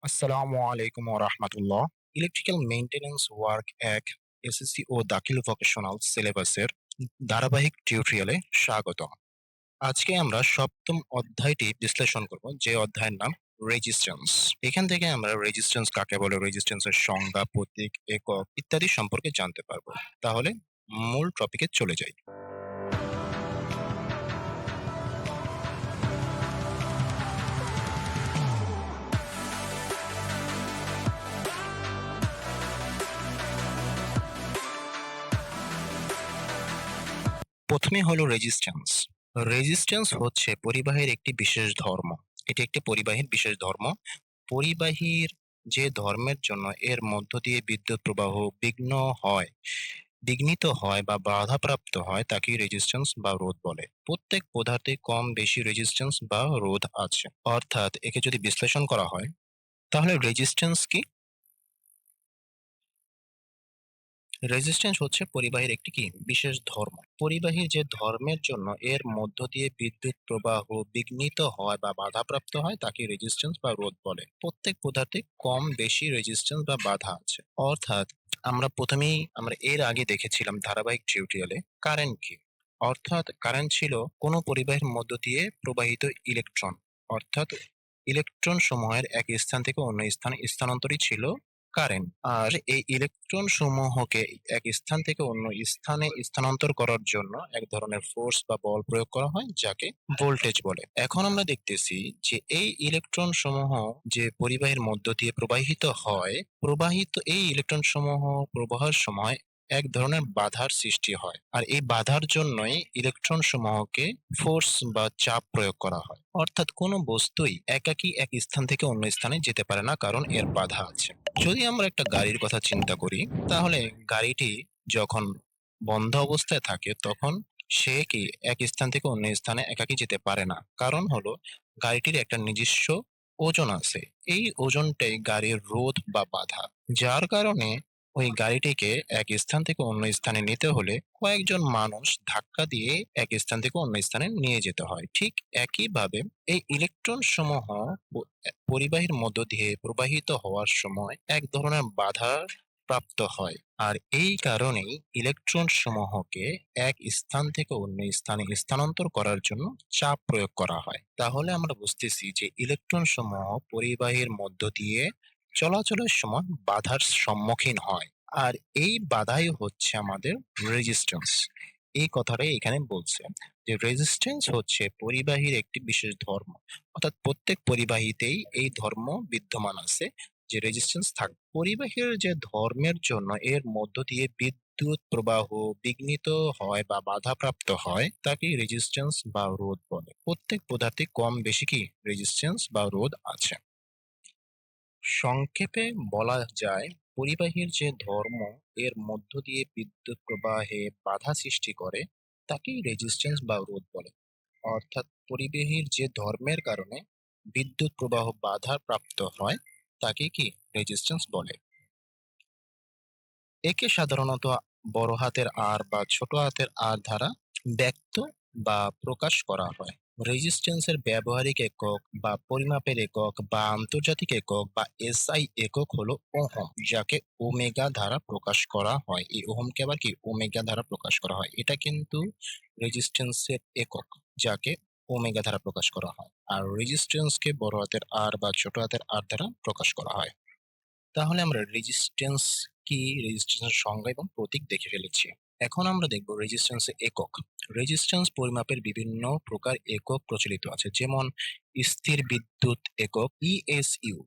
আসসালামু আলাইকুম ওয়া রাহমাতুল্লাহ। ইলেকট্রিক্যাল মেইনটেন্যান্স ওয়ার্ক এক এসএসসি ও দাখিল ভোকেশনাল সিলেবাসের ধারাবাহিক টিউটোরিয়ালে স্বাগতম। আজকে আমরা সপ্তম অধ্যায়টি বিশ্লেষণ করব, যে অধ্যায়ের নাম রেজিস্ট্যান্স। এখান থেকে আমরা রেজিস্ট্যান্স কাকে বলে, রেজিস্ট্যান্সের সংজ্ঞা, প্রতীক, একক ইত্যাদি সম্পর্কে জানতে পারবো। তাহলে মূল টপিকে চলে যাই। প্রথমে হলো রেজিস্ট্যান্স। রেজিস্ট্যান্স হচ্ছে পরিবাহের একটি বিশেষ ধর্ম। এটি একটি পরিবাহীর বিশেষ ধর্ম। পরিবাহীর যে ধর্মের জন্য এর মধ্য দিয়ে বিদ্যুৎ প্রবাহ বিঘ্নিত হয় বা বাধাপ্রাপ্ত হয় তাকে রেজিস্ট্যান্স বা রোধ বলে। প্রত্যেক পদার্থে কম বেশি রেজিস্ট্যান্স বা রোধ আছে। অর্থাৎ একে যদি বিশ্লেষণ করা হয়, তাহলে রেজিস্ট্যান্স কি? রেজিস্ট্যান্স হচ্ছে পরিবাহীর একটি বিশেষ ধর্ম। পরিবাহীর যে ধর্মের জন্য এর মধ্য দিয়ে বিদ্যুৎ প্রবাহ বিঘ্নিত হয় বা বাধাপ্রাপ্ত হয় তাকে রেজিস্ট্যান্স বা রোধ বলে। প্রত্যেক পদার্থে কম বেশি রেজিস্ট্যান্স বা বাধা আছে। অর্থাৎ আমরা এর আগে দেখেছিলাম ধারাবাহিক টিউটোরিয়ালে কারেন্ট কি। অর্থাৎ কারেন্ট ছিল কোনো পরিবাহীর মধ্য দিয়ে প্রবাহিত ইলেকট্রন। অর্থাৎ ইলেকট্রন সমূহের এক স্থান থেকে অন্য স্থানে স্থানান্তরই ছিল কারেন্ট। আর এই ইলেকট্রন সমূহকে এক স্থান থেকে অন্য স্থানে স্থানান্তর করার জন্য এক ধরনের ফোর্স বা বল প্রয়োগ করা হয়, যাকে ভোল্টেজ বলে। এখন আমরা দেখতেছি যে এই ইলেকট্রন সমূহ যে পরিবাহীর মধ্য দিয়ে প্রবাহিত এই ইলেকট্রন সমূহ প্রবাহের সময় এক ধরনের বাধার সৃষ্টি হয়, আর এই বাধার জন্যই ইলেকট্রন সমূহকে ফোর্স বা চাপ প্রয়োগ করা হয়। অর্থাৎ কোনো বস্তুই একাকী এক স্থান থেকে অন্য স্থানে যেতে পারে না, কারণ এর বাধা আছে। যদি আমরা একটা গাড়ির কথা চিন্তা করি, তাহলে গাড়িটি যখন বন্ধ অবস্থায় থাকে তখন সে কি এক স্থান থেকে অন্য স্থানে একাকী যেতে পারে না। কারণ হলো গাড়িটির একটা নিজস্ব ওজন আছে। এই ওজনটাই গাড়ির রোধ বা বাধা, যার কারণে ওই গাড়িটিকে এক স্থান থেকে অন্য স্থানে নিতে হলে কয়েকজন মানুষ ধাক্কা দিয়ে এক স্থান থেকে অন্য স্থানে নিয়ে যেতে হয়। ঠিক একইভাবে এই ইলেকট্রন সমূহ পরিবাহীর মধ্য দিয়ে প্রবাহিত হওয়ার সময় এক ধরনের বাধার প্রাপ্ত হয়। আর এই কারণেই ইলেকট্রন সমূহকে এক স্থান থেকে অন্য স্থানে স্থানান্তর করার জন্য চাপ প্রয়োগ করা হয়। তাহলে আমরা বুঝতেছি যে ইলেকট্রন সমূহ পরিবাহীর মধ্য দিয়ে চলাচলের সময় বাধার সম্মুখীন হয়। আর এই বাধাই হচ্ছে আমাদের রেজিস্ট্যান্স। এই কথাটাই এখানে বলছে যে রেজিস্ট্যান্স হচ্ছে পরিবাহীর একটি বিশেষ ধর্ম। অর্থাৎ প্রত্যেক পরিবাহীতেই এই ধর্ম বিদ্যমান আছে, যে রেজিস্ট্যান্স থাকবে। পরিবাহীর যে ধর্মের জন্য এর মধ্য দিয়ে বিদ্যুৎ প্রবাহ বিঘ্নিত হয় বা বাধাপ্রাপ্ত হয় তাকে রেজিস্ট্যান্স বা রোধ বলে। প্রত্যেক পদার্থে কম বেশি রেজিস্ট্যান্স বা রোধ আছে। সংক্ষেপে বলা যায়, পরিবাহীর যে ধর্ম এর মধ্য দিয়ে বিদ্যুৎ প্রবাহে বাধা সৃষ্টি করে তাকেই রেজিস্ট্যান্স বা রোধ বলে। অর্থাৎ পরিবাহীর যে ধর্মের কারণে বিদ্যুৎ প্রবাহ বাধা প্রাপ্ত হয় তাকে রেজিস্ট্যান্স বলে। একে সাধারণত বড় হাতের আর বা ছোট হাতের আর দ্বারা ব্যক্ত বা প্রকাশ করা হয়। রেজিস্ট্যান্সের ব্যবহারিক একক বা পরিমাপের একক বা আন্তর্জাতিক একক বা এসআই একক হলো ওহম, যাকে ওমেগা দ্বারা প্রকাশ করা হয়। এই ওহমকে আবার ওমেগা দ্বারা প্রকাশ করা হয়। এটা কিন্তু রেজিস্ট্যান্সের একক, যাকে ওমেগা দ্বারা প্রকাশ করা হয়। আর রেজিস্ট্যান্সকে বড় হাতের আর বা ছোট হাতের আর দ্বারা প্রকাশ করা হয়। তাহলে আমরা রেজিস্ট্যান্স কি, রেজিস্ট্যান্সের সংজ্ঞা এবং প্রতীক দেখে ফেলেছি। এখন আমরা দেখব রেজিস্ট্যান্সের একক। রেজিস্ট্যান্স পরিমাপের বিভিন্ন প্রকার একক প্রচলিত আছে, যেমন স্থির বিদ্যুৎ একক ইএসইউ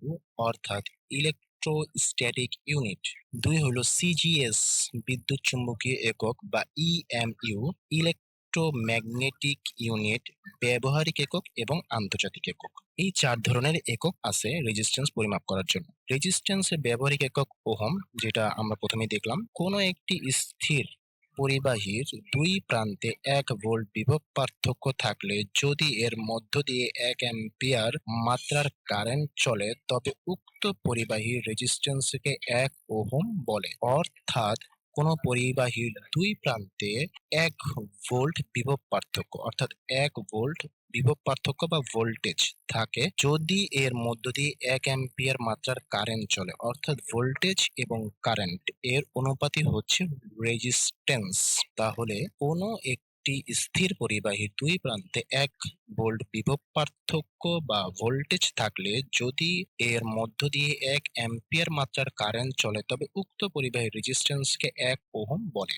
অর্থাৎ ইলেকট্রোস্ট্যাটিক ইউনিট। দুই হলো সিজিএস বিদ্যুৎ চুম্বকীয় একক বা ইএমইউ ইলেকট্রোম্যাগনেটিক ইউনিট, ব্যবহারিক একক এবং আন্তর্জাতিক একক। এই চার ধরনের একক আছে রেজিস্ট্যান্স পরিমাপ করার জন্য। রেজিস্ট্যান্সের ব্যবহারিক একক ওহম, যেটা আমরা প্রথমে দেখলাম। কোনো একটি স্থির পরিবাহীর দুই প্রান্তে 1 ভোল্ট বিভব পার্থক্য থাকলে যদি এর মধ্য দিয়ে 1 অ্যাম্পিয়ার মাত্রার কারেন্ট চলে তবে উক্ত পরিবাহীর রেজিস্ট্যান্সকে 1 ওহম বলে। অর্থাৎ কোনো পরিবাহীর দুই প্রান্তে 1 ভোল্ট বিভব পার্থক্য, অর্থাৎ 1 ভোল্ট বিভব পার্থক্য বা ভোল্টেজ থাকে যদি এর মধ্য দিয়ে 1 অ্যাম্পিয়ার মাত্রার কারেন্ট চলে, অর্থাৎ ভোল্টেজ এবং কারেন্ট এর অনুপাতই হচ্ছে রেজিস্ট্যান্স। তাহলে কোনো একটি স্থির পরিবাহীর দুই প্রান্তে 1 ভোল্ট বিভব পার্থক্য বা ভোল্টেজ থাকলে যদি এর মধ্য দিয়ে 1 অ্যাম্পিয়ার মাত্রার কারেন্ট চলে, তবে উক্ত পরিবাহীর রেজিস্ট্যান্সকে 1 ওহম বলে।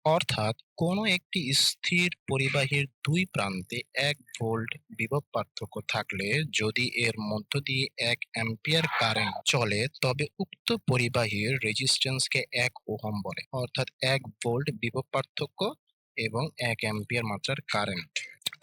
অর্থাৎ কোনো একটি স্থির পরিবাহীর দুই প্রান্তে 1 ভোল্ট বিভব পার্থক্য থাকলে যদি এর মধ্য দিয়ে 1 অ্যাম্পিয়ার কারেন্ট চলে, তবে উক্ত পরিবাহীর রেজিস্ট্যান্সকে 1 ওহম বলে। অর্থাৎ 1 ভোল্ট বিভব পার্থক্য এবং 1 অ্যাম্পিয়ার মাত্রার কারেন্ট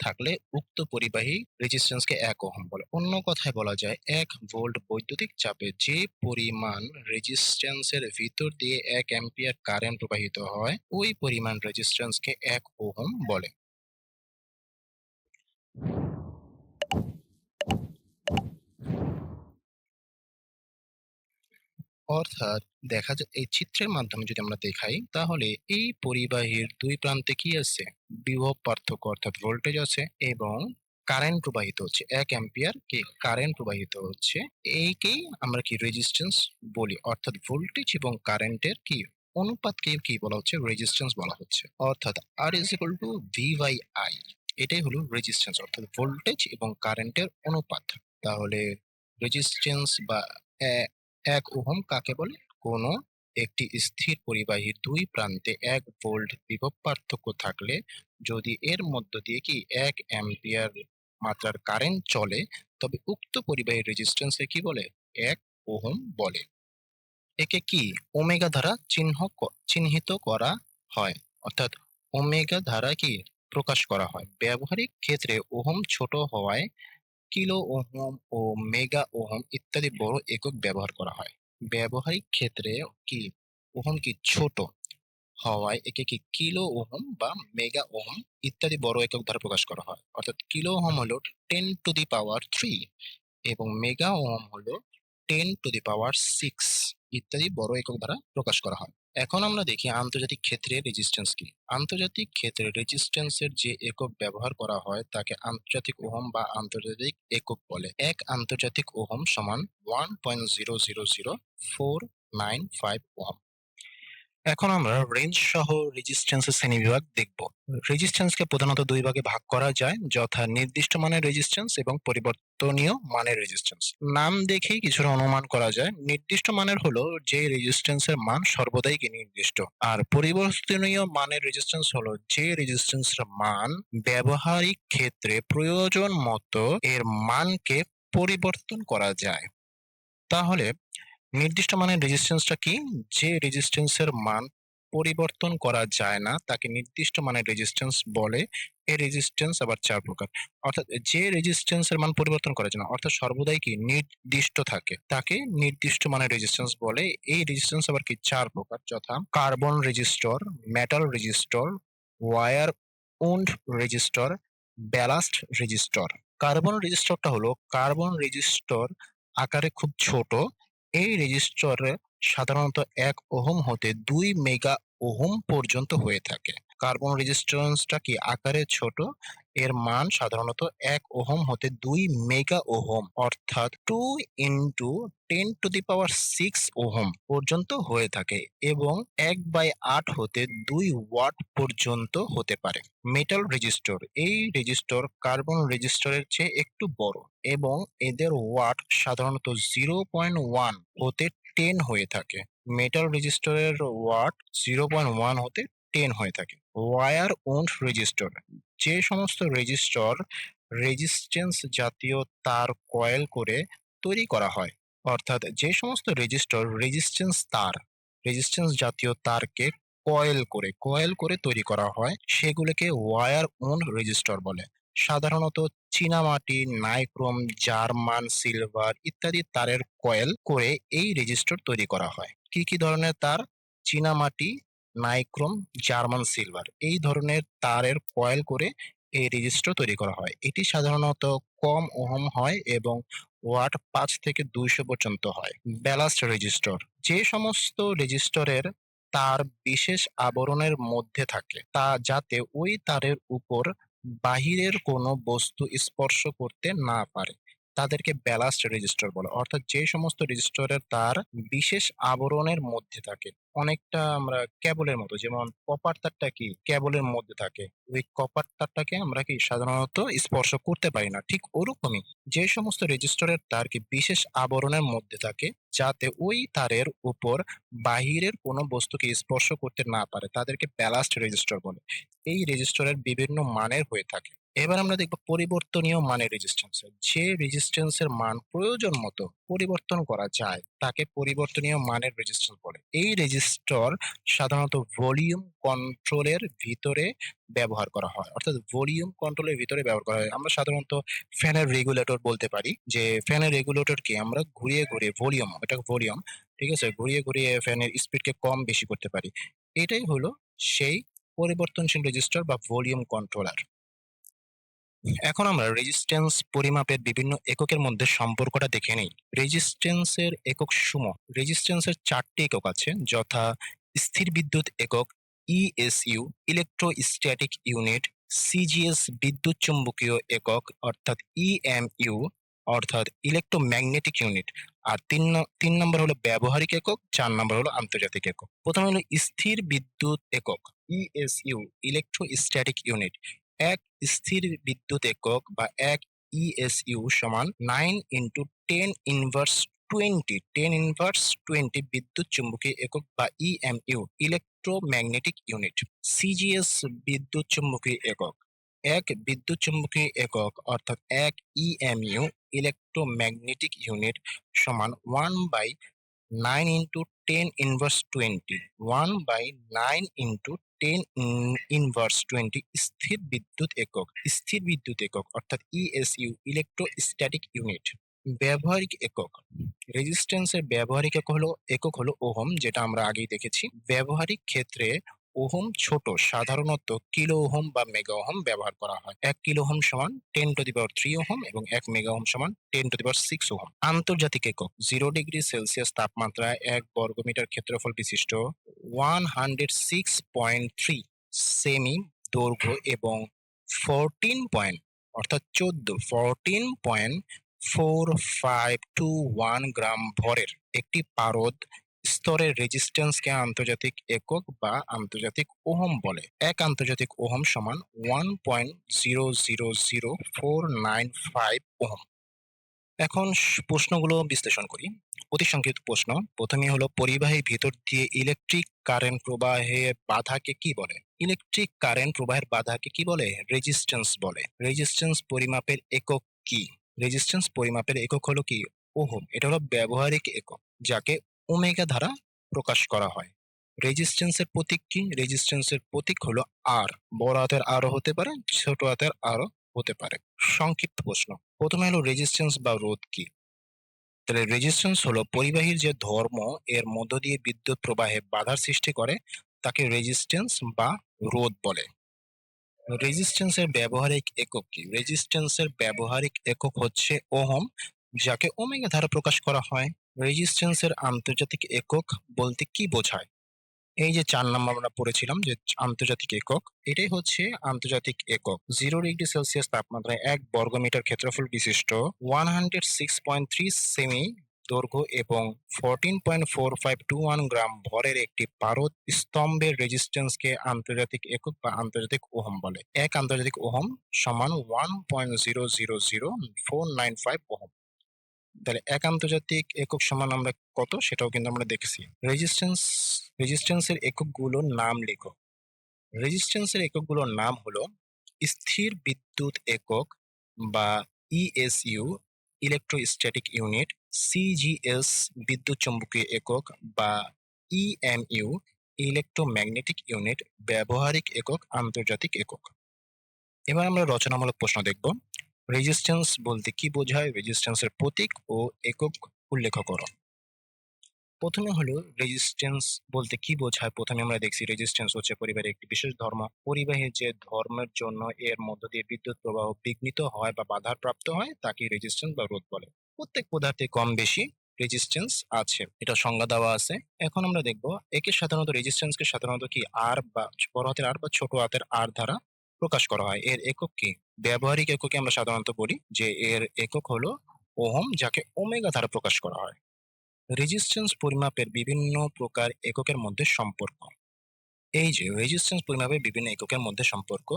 থাকলে উক্ত পরিবাহী রেজিস্ট্যান্সকে 1 ওহম বলে। অন্য কথায় বলা যায়, 1 ভোল্ট বৈদ্যুতিক চাপে যে পরিমাণ রেজিস্ট্যান্সের ভিতর দিয়ে 1 অ্যাম্পিয়ার কারেন্ট প্রবাহিত হয়, ওই পরিমাণ রেজিস্ট্যান্সকে 1 ওহম বলে। অর্থাৎ দেখা যায় এই চিত্রের মাধ্যমে যদি আমরা দেখাই, তাহলে এই পরিবাহীর দুই প্রান্তে কি আছে? বিভব পার্থক্য অর্থাৎ ভোল্টেজ আছে এবং কারেন্ট প্রবাহিত হচ্ছে, 1 অ্যাম্পিয়ার কি কারেন্ট প্রবাহিত হচ্ছে। এইকেই আমরা কি রেজিস্ট্যান্স বলি। অর্থাৎ ভোল্টেজ এবং কারেন্টের কি অনুপাতকে কি বলা হচ্ছে? রেজিস্ট্যান্স বলা হচ্ছে। অর্থাৎ R is equal to V by I, এটাই হলো রেজিস্ট্যান্স, অর্থাৎ ভোল্টেজ এবং কারেন্টের অনুপাত। তাহলে রেজিস্ট্যান্স বা 1 ওহম কাকে বলে? কোনো একটি স্থির পরিবাহীর দুই প্রান্তে 1 ভোল্ট বিভব পার্থক্য থাকলে যদি এর মধ্য দিয়ে কি 1 অ্যাম্পিয়ার মাত্রার কারেন্ট চলে, তবে উক্ত পরিবাহীর রেজিস্ট্যান্সকে কি বলে? 1 ওহম বলে। একে কি ওমেগা দ্বারা চিহ্নিত করা হয়। অর্থাৎ ওমেগা দ্বারা কি প্রকাশ করা হয়। ব্যবহারিক ক্ষেত্রে ওহম ছোট হওয়ায় কিলো ওহম ও মেগা ওহম ইত্যাদি বড় একক ব্যবহার করা হয়। ব্যবহারিক ক্ষেত্রে কি ওহম কি ছোট হওয়ায় একে কি কিলো ওহম বা মেগা ওহম ইত্যাদি বড় একক দ্বারা প্রকাশ করা হয়। অর্থাৎ কিলো ওহম হলো 10⁻³ এবং মেগা ওহম হলো 10⁻6 ইত্যাদি বড় একক দ্বারা প্রকাশ করা হয়। এখন আমরা দেখি আন্তর্জাতিক ক্ষেত্রে রেজিস্ট্যান্স কি। আন্তর্জাতিক ক্ষেত্রে রেজিস্ট্যান্সের যে একক ব্যবহার করা হয় তাকে আন্তর্জাতিক ওহম বা আন্তর্জাতিক একক বলে। এক আন্তর্জাতিক ওহম সমান 1.00049৫ ওহম। এখন আমরা রেঞ্জ সহ রেজিস্ট্যান্সের শ্রেণীবিভাগ দেখব। রেজিস্ট্যান্সকে প্রধানত দুই ভাগে ভাগ করা যায়, যথা নির্দিষ্ট মানের রেজিস্ট্যান্স এবং পরিবর্তনীয় মানের রেজিস্ট্যান্স। নাম দেখেই কিছুটা অনুমান করা যায়, নির্দিষ্ট মানের হলো যে রেজিস্ট্যান্সের মান সর্বদাই কি নির্দিষ্ট, আর পরিবর্তনীয় মানের রেজিস্ট্যান্স হলো যে রেজিস্ট্যান্সের মান ব্যবহারিক ক্ষেত্রে প্রয়োজন মতো এর মানকে পরিবর্তন করা যায়। তাহলে নির্দিষ্ট মানের রেজিস্ট্যান্সটা কি? যে রেজিস্ট্যান্সের মান পরিবর্তন করা যায় না তাকে নির্দিষ্ট মানের রেজিস্ট্যান্স বলে। এই রেজিস্ট্যান্স আবার 4 প্রকার। অর্থাৎ যে রেজিস্ট্যান্সের মান পরিবর্তন করা যায় না, অর্থাৎ সর্বদাই কি নির্দিষ্ট থাকে, তাকে নির্দিষ্ট মানের রেজিস্ট্যান্স বলে। এই রেজিস্ট্যান্স আবার কি 4 প্রকার, যথা carbon resistor, metal resistor, wire wound resistor, ballast resistor. Carbon রেজিস্টরটা হলো কার্বন রেজিস্টর আকারে খুব ছোট। এই রেজিস্টর সাধারণত 1 ওহম হতে 2 মেগা ওহম পর্যন্ত হয়ে থাকে। কার্বন রেজিস্ট্যান্সটা কি আকারে ছোট, এর মান সাধারণত 1 ওহম হতে 2 মেগা ওহম অর্থাৎ 2 × 10⁻6 ওহম পর্যন্ত হয়ে থাকে এবং 1/8 হতে 2 ওয়াট পর্যন্ত হতে পারে। মেটাল রেজিস্টর, এই রেজিস্টর কার্বন রেজিস্টরের চেয়ে একটু বড় এবং এদের ওয়াট সাধারণত 0.1 হতে 10 হয়ে থাকে। মেটাল রেজিস্টরের ওয়াট 0.1 হতে 10 হয়ে থাকে। ওয়্যার উন্ড রেজিস্টর, যে সমস্ত রেজিস্টর রেজিস্ট্যান্স জাতীয় তার কয়েল করে তৈরি করা হয়। অর্থাৎ যে সমস্ত রেজিস্টর রেজিস্ট্যান্স জাতীয় তারকে কয়েল করে তৈরি করা হয়, সেগুলোকে ওয়্যার উন্ড রেজিস্টর বলে। সাধারণত চীনামাটি, নাইক্রোম, জার্মান সিলভার ইত্যাদি তারের কয়েল করে এই রেজিস্টর তৈরি করা হয়। কি কি ধরনের তার? চীনামাটি, নাইক্রোম, জার্মান সিলভার এই ধরনের তারের কয়েল করে এই রেজিস্টর তৈরি করা হয়। এটি সাধারণত কম ওহম হয় এবং ওয়াট 5 থেকে 200 পর্যন্ত হয়। ব্যালাস্ট রেজিস্টর, যে সমস্ত রেজিস্টরের তার বিশেষ আবরণের মধ্যে থাকে, যাতে ওই তারের উপর বাহিরের কোনো বস্তু স্পর্শ করতে না পারে, তাদেরকে ব্যালাস্ট রেজিস্টর বলে। অর্থাৎ যে সমস্ত রেজিস্টরের তার বিশেষ আবরণের মধ্যে থাকে, অনেকটা আমরা কেবলের মতো, যেমন কপার তারটা কি কেবলের মধ্যে থাকে, ওই কপার তারটাকে আমরা কি সাধারণত স্পর্শ করতে পারি না, ঠিক ওরকমই যে সমস্ত রেজিস্টরের তার কি বিশেষ আবরণের মধ্যে থাকে, যাতে ওই তারের উপর বাহিরের কোনো বস্তুকে স্পর্শ করতে না পারে, তাদেরকে ব্যালাস্ট রেজিস্টর বলে। এই রেজিস্টরের বিভিন্ন মানের হয়ে থাকে। এবার আমরা দেখব পরিবর্তনীয় মানের রেজিস্ট্যান্স। যে রেজিস্ট্যান্সের মান প্রয়োজন মতো পরিবর্তন করা যায় তাকে পরিবর্তনীয় মানের রেজিস্ট্যান্স বলে। এই রেজিস্টর সাধারণত ভলিউম কন্ট্রোলের ভিতরে ব্যবহার করা হয়, অর্থাৎ ভলিউম কন্ট্রোলের ভিতরে ব্যবহার করা হয়। আমরা সাধারণত ফ্যানের রেগুলেটর বলতে পারি, যে ফ্যানের রেগুলেটরকে আমরা ঘুরিয়ে ঘুরিয়ে ভলিউম, এটা ভলিউম, ঠিক আছে, ঘুরিয়ে ঘুরিয়ে ফ্যানের স্পিডকে কম বেশি করতে পারি। এটাই হলো সেই পরিবর্তনশীল রেজিস্টর বা ভলিউম কন্ট্রোলার। এখন আমরা রেজিস্ট্যান্স পরিমাপের বিভিন্ন এককের মধ্যে সম্পর্কটা দেখে নেই। রেজিস্ট্যান্সের একক সমূহ। রেজিস্ট্যান্সের ৪টি একক আছে, যথা স্থির বিদ্যুৎ একক, ইএসইউ ইলেকট্রোস্ট্যাটিক ইউনিট, সিজিএস বিদ্যুৎ চুম্বকীয় একক অর্থাৎ ইএমইউ অর্থাৎ ইলেকট্রোম্যাগনেটিক ইউনিট। আর ৩ নম্বর হলো ব্যবহারিক একক, ৪ নম্বর হলো আন্তর্জাতিক একক। প্রথমে হলো স্থির বিদ্যুৎ একক, ইএসইউ ইলেকট্রোস্ট্যাটিক ইউনিট। এক স্থির বিদ্যুৎ একক বা এক ইএসইউ সমান 9 × 10⁻20 বিদ্যুৎ চুম্বকীয় একক বা ইএমইউ ইলেকট্রোম্যাগনেটিক ইউনিট। সিজিএস বিদ্যুৎ চুম্বকীয় একক, এক বিদ্যুৎ চুম্বকীয় একক অর্থাৎ এক ইএমইউ ইলেকট্রোম্যাগনেটিক ইউনিট সমান 1/9 × 10⁻20 1/9 × 10⁻20 স্থির বিদ্যুৎ একক। স্থির বিদ্যুৎ একক অর্থাৎ ইএসইউ ইলেকট্রোস্ট্যাটিক ইউনিট। ব্যবহারিক একক। রেজিস্ট্যান্সের ব্যবহারিক একক হলো ওহম, যেটা আমরা আগেই দেখেছি। ব্যবহারিক ক্ষেত্রে ওহম ছোট, সাধারণত কিলো ওহম বা মেগা ওহম ব্যবহার করা হয়। ১ কিলো ওহম সমান 10⁻³ ওহম এবং ১ মেগা ওহম সমান 10⁻6 ওহম। আন্তর্জাতিক একক 0°C তাপমাত্রায় ১ বর্গমিটার ক্ষেত্রফল বিশিষ্ট 106.3 সেমি দৈর্ঘ্য এবং 14.4521 গ্রাম ভরের একটি পারদ স্তরের রেজিস্ট্যান্সকে আন্তর্জাতিক একক বা আন্তর্জাতিক ওহম বলে। এক আন্তর্জাতিক ওহম সমান 1.000495 ওহম। এখন প্রশ্নগুলো বিশ্লেষণ করি। অতি সংক্ষিপ্ত প্রশ্ন। প্রথমেই হলো পরিবাহীর ভিতর দিয়ে ইলেকট্রিক কারেন্ট প্রবাহের বাধাকে কি বলে? ইলেকট্রিক কারেন্ট প্রবাহের বাধাকে কি বলে? রেজিস্ট্যান্স বলে। রেজিস্ট্যান্স পরিমাপের একক কি? রেজিস্ট্যান্স পরিমাপের একক হলো কি? ওহম। এটা হলো ব্যবহারিক একক, যাকে ওমেগা দ্বারা প্রকাশ করা হয়। রেজিস্ট্যান্সের প্রতীক কি? রেজিস্ট্যান্সের প্রতীক হলো আর। বড় হাতের আর হতে পারে, ছোট হাতের আর হতে পারে। সংক্ষিপ্ত প্রশ্ন। প্রথমে হলো রেজিস্ট্যান্স বা রোধ কি? তাহলে রেজিস্ট্যান্স হলো পরিবাহীর যে ধর্ম এর মধ্য দিয়ে বিদ্যুৎ প্রবাহে বাধার সৃষ্টি করে, তাকে রেজিস্ট্যান্স বা রোধ বলে। রেজিস্ট্যান্সের ব্যবহারিক একক কি? রেজিস্ট্যান্সের ব্যবহারিক একক হচ্ছে ওহম, যাকে ওমেগা দ্বারা প্রকাশ করা হয়। রেজিস্ট্যান্সের আন্তর্জাতিক একক বলতে কি বোঝায়? এই যে ৪ নাম্বার আমরা পড়েছিলাম যে আন্তর্জাতিক একক, এটাই হচ্ছে আন্তর্জাতিক একক। 0°C তাপমাত্রায় ১ বর্গমিটার ক্ষেত্রফল বিশিষ্ট 106.3 সেমি দৈর্ঘ্য এবং 14.4521 গ্রাম ভরের একটি পারদ স্তম্ভের রেজিস্ট্যান্সকে আন্তর্জাতিক একক বা আন্তর্জাতিক ওহম বলে। এক আন্তর্জাতিক ওহম সমান 1.000495 ওহম। তাহলে এক আন্তর্জাতিক একক সমান আমরা কত, সেটাও কিন্তু আমরা দেখেছি। রেজিস্ট্যান্সের এককগুলোর নাম লেখো। রেজিস্ট্যান্সের এককগুলোর নাম হলো স্থির বিদ্যুৎ একক বা ইএসইউ ইলেকট্রোস্ট্যাটিক ইউনিট, সিজিএস বিদ্যুৎ চৌম্বকীয় একক বা ইএমইউ ইলেকট্রোম্যাগনেটিক ইউনিট, ব্যবহারিক একক, আন্তর্জাতিক একক। এবার আমরা রচনামূলক প্রশ্ন দেখব। রেজিস্ট্যান্স বলতে কি বোঝায়? রেজিস্ট্যান্সের প্রতীক ও একক উল্লেখ করো। প্রথমে হলো রেজিস্ট্যান্স বলতে কি বোঝায়। প্রথমে আমরা দেখছি রেজিস্ট্যান্স হচ্ছে পরিবারের একটি বিশেষ ধর্ম। পরিবাহীর যে ধর্মের জন্য এর মধ্য দিয়ে বিদ্যুৎ প্রবাহ বিঘ্নিত হয় বা বাধাপ্রাপ্ত হয় তাকে রেজিস্ট্যান্স বা রোধ বলে। প্রত্যেক পদার্থে কম বেশি রেজিস্ট্যান্স আছে। এটা সংজ্ঞা দেওয়া আছে। এখন আমরা দেখব একে সাধারণত রেজিস্ট্যান্সকে সাধারণত কি আর বা বড় হাতের আর বা ছোট হাতের আর দ্বারা প্রকাশ করা হয়। এর একক কি? ব্যবহারিক এককে আমরা সাধারণত বলি যে এর একক হলো ওহম, যাকে ওমেগা দ্বারা প্রকাশ করা হয়। রেজিস্ট্যান্স পরিমাপের বিভিন্ন প্রকার এককের মধ্যে সম্পর্ক। এই যে রেজিস্ট্যান্স পরিমাপের বিভিন্ন এককের মধ্যে সম্পর্ক: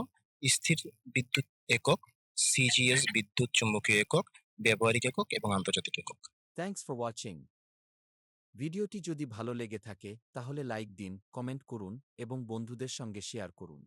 স্থির বিদ্যুৎ একক, সিজিএস বিদ্যুৎ চুম্বকীয় একক, ব্যবহারিক একক এবং আন্তর্জাতিক একক। Thanks for watching. ভিডিওটি যদি ভালো লেগে থাকে তাহলে লাইক দিন, কমেন্ট করুন এবং বন্ধুদের সঙ্গে শেয়ার করুন।